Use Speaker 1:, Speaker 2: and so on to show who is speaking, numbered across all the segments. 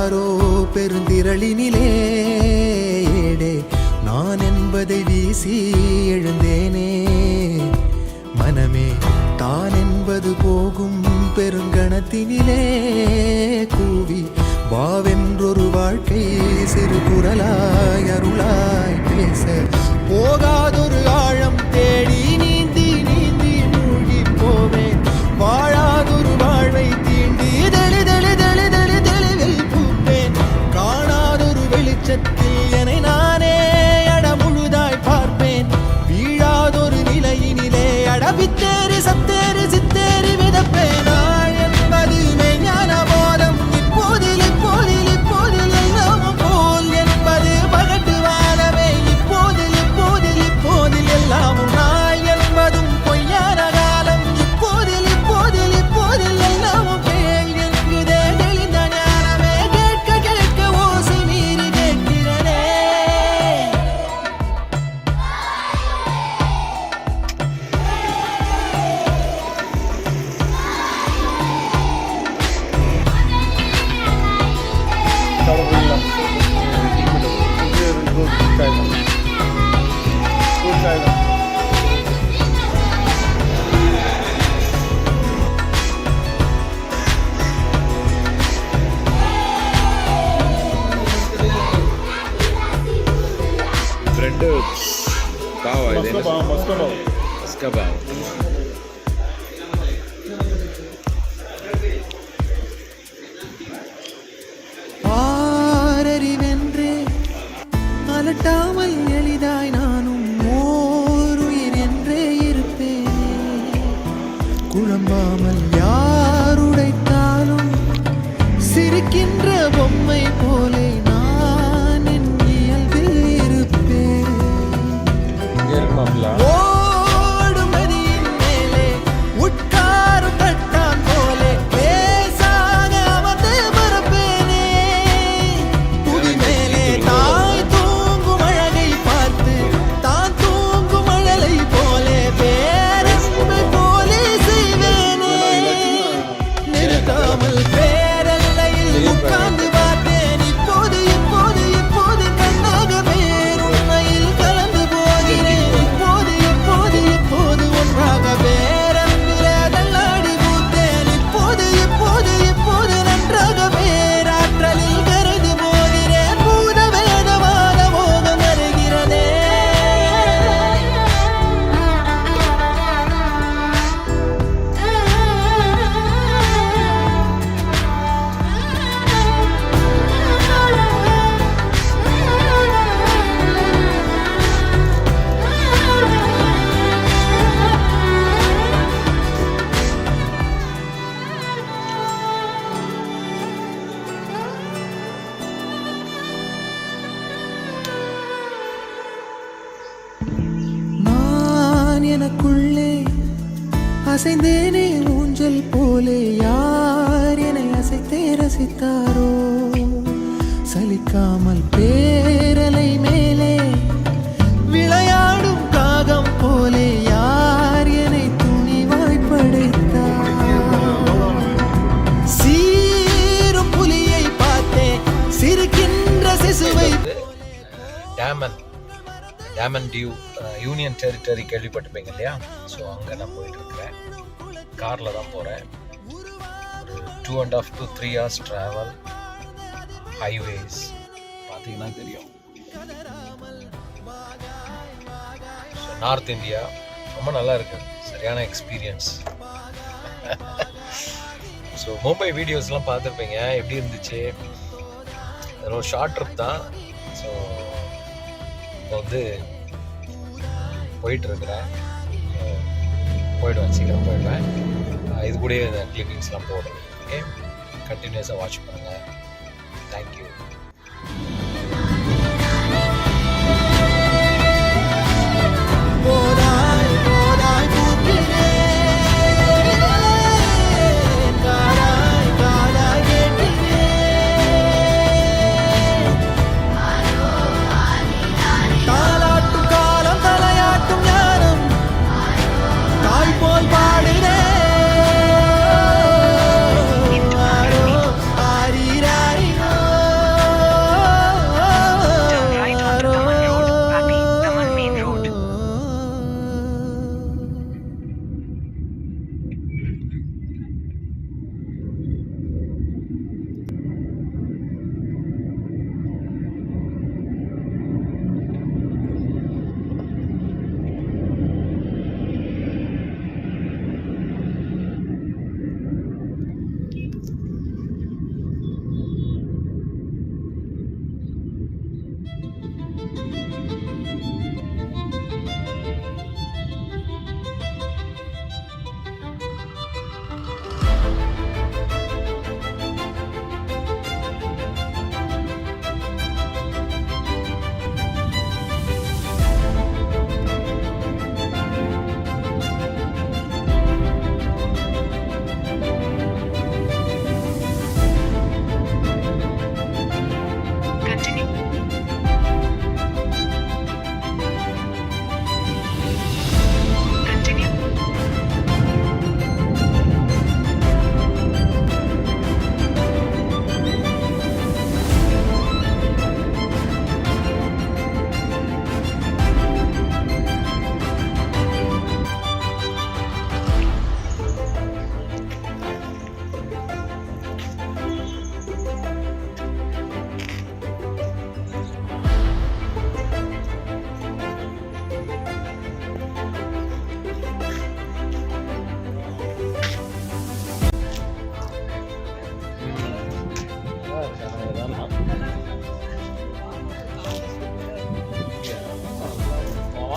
Speaker 1: யாரோ பெருந்திரளினிலே ஏடே நான் என்பதை வீசி எழுந்தேனே. மனமே தான் என்பது போகும் பெருங்கணத்தினிலே கூவி வாவென்றொரு வாழ்க்கை சிறு குரலாய் அருளாய் பேச போகாதொரு ஆழம் தேடி நீந்தி நீந்தி மூழ்கி போவேன். வாழாதொரு வாழ்வை தீண்டி தெளிவில் பூப்பேன். காணாதொரு வெளிச்சத்தில் என்னை நானே அடமுழுதாய் பார்ப்பேன். வீழாதொரு நிலையினிலே அடவித்தேறி சத்தேறி சித்தேறி விதப்பேன். நாள் என்பது மெய்ஞான போதம் இப்போதில் இப்போதில் இப்போதில் எல்லாம் போல் என்பது பகட்டு வாழவே இப்போதில் இப்போதில் இப்போதில் எல்லாமும் நாள் என்பதும் பொய்யான காலம் இப்போதில் இப்போதில் இப்போதில் எல்லாமும் கேள் என்குதே தெளிந்த ஞானமே. கேட்க கேட்க ஓசை மீறி கேட்கிறனே.
Speaker 2: Bread pav ಇದೆ ಮಸ್ಕ ಪಾವ್
Speaker 1: ஆரறிவென்றே அலட்டாமல் எளிதாய் நானும் ஓருயிர் என்றே இருப்பேனே. குழம்பாமல் யாருடைத்தாலும் சிரிக்கின்ற பொம்மை போலே நான் என் இயல்பில் இருப்பேன். ஓடும் நதியின் மேலே உட்காரும் தட்டான் போலே பேசாக அமர்ந்து மறப்பேனே. புவி மேலே தாய் தூங்கும் அழகை பார்த்து தான் தூங்கும் அழலை போலே பேரன்பை போலே செய்வேனே. நிறுத்தாமல் பேரல்லையில் உட்கார்ந்து பார்த்தேன். இப்போது இப்போது இப்போது கண்ணாக பேருண்மையில் கலந்து போகிறேன். இப்போது இப்போது இப்போது ஒன்றாக பேரன்பிலே தள்ளாடி பூத்தேன். இப்போது இப்போது இப்போது நன்றாக பேராற்றலில் கரைந்து போகிறேன். பூத வேதவாத மோகம் வருகிறதே. நான் எனக்குள்ளே அசைந்தேனே ஊஞ்சல் போலே. யார் என்னை அசைத்தே ரசித்தாரோ சலிக்காமல் பேரலை மேலே விளையாடும் காகம் போலே. யார் என்னை துணிவாய் படைத்தார். சீரும் புலியை பார்த்தே சிரிக்கின்ற சிசுவை
Speaker 3: டேமன் டியூ யூனியன் டெரிட்டரி கேள்விப்பட்டிருப்பீங்க இல்லையா? ஸோ அங்கே நான் போயிட்டு இருக்கிறேன். காரில் தான் போகிறேன். ஒரு 2.5 to 3 hours ட்ராவல். ஹைவேஸ் பார்த்தீங்கன்னா தெரியும். ஸோ நார்த் இந்தியா ரொம்ப நல்லா இருக்கு. சரியான எக்ஸ்பீரியன்ஸ். ஸோ மும்பை வீடியோஸ்லாம் பார்த்துருப்பீங்க. எப்படி இருந்துச்சு? ஒரு ஷார்ட் ட்ரிப் தான். ஸோ இப்போ வந்து போயிட்டுருக்கிறேன். போயிடுவேன், சீக்கிரம் போயிடுவேன். இது கூட இந்த கிளிப்பிங்ஸ்லாம் போடுறேன். ஓகே, கண்டினியூஸாக வாட்ச் பண்ணுங்கள். தேங்க்யூ.
Speaker 1: ஆரிராரிரோ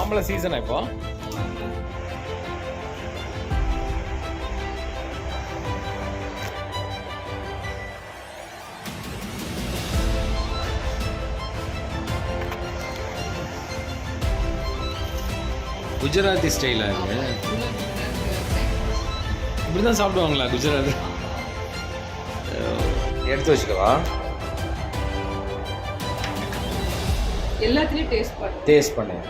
Speaker 3: மாம்பழ சீசனா இப்போ? குஜராத்தி ஸ்டைலா இது? இப்படி தான் சாப்பிடுவாங்களா குஜராத்? எடுத்து வச்சுக்கவா?
Speaker 4: எல்லாத்துலயும்
Speaker 3: டேஸ்ட் பண்ணேன்.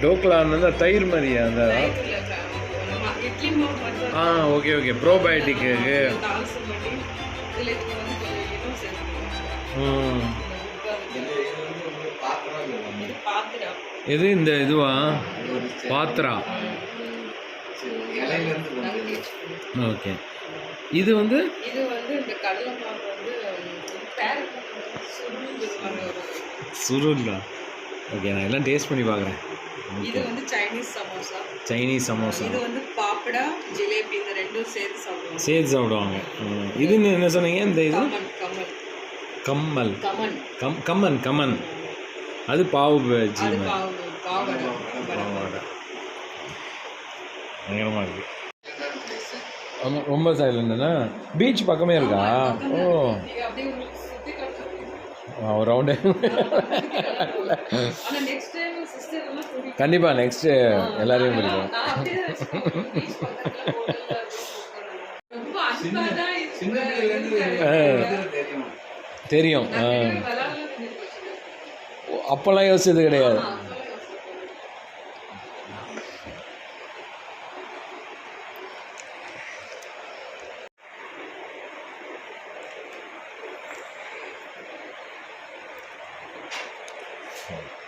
Speaker 3: டோக்லான்னு தயிர் மாதிரியா அந்த?
Speaker 4: இட்லி மாவு மட்டும்.
Speaker 3: Okay okay. ப்ரோபயோட்டிக்கு.
Speaker 4: தால்சம் பண்ணி இதுல வந்து கொஞ்சம் இதுவும் சேர்த்துக்கணும். இது பாத்திரா.
Speaker 3: எது இந்த இதுவா? பாத்ரா. ஓகே. இது வந்து
Speaker 4: இந்த கடலை மாவு வந்து
Speaker 3: சுருல்லா. ஓகே, நான் எல்லாம் டேஸ்ட் பண்ணி பார்க்குறேன்.
Speaker 4: இது வந்து
Speaker 3: சைனீஸ் சமோசா.
Speaker 4: இது வந்து பாப்படா, ஜிலேபி, இந்த ரெண்டும்
Speaker 3: சேர்த்து சாப்பிடுவாங்க. இது என்ன சொன்னீங்க? இந்த இது கம்மல். கம்மன். அது பாவு பஜ்ஜி. பயங்கரமாக இருக்கு. ரொம்ப சைலண்ட்னா பீச் பக்கமே இருக்கா? ஒரு ரவுண்டு. கண்டிப்பாக நெக்ஸ்ட்டு எல்லாரையும் பிடிக்கும். தெரியும். அப்போல்லாம் யோசிச்சது கிடையாது.
Speaker 2: Right.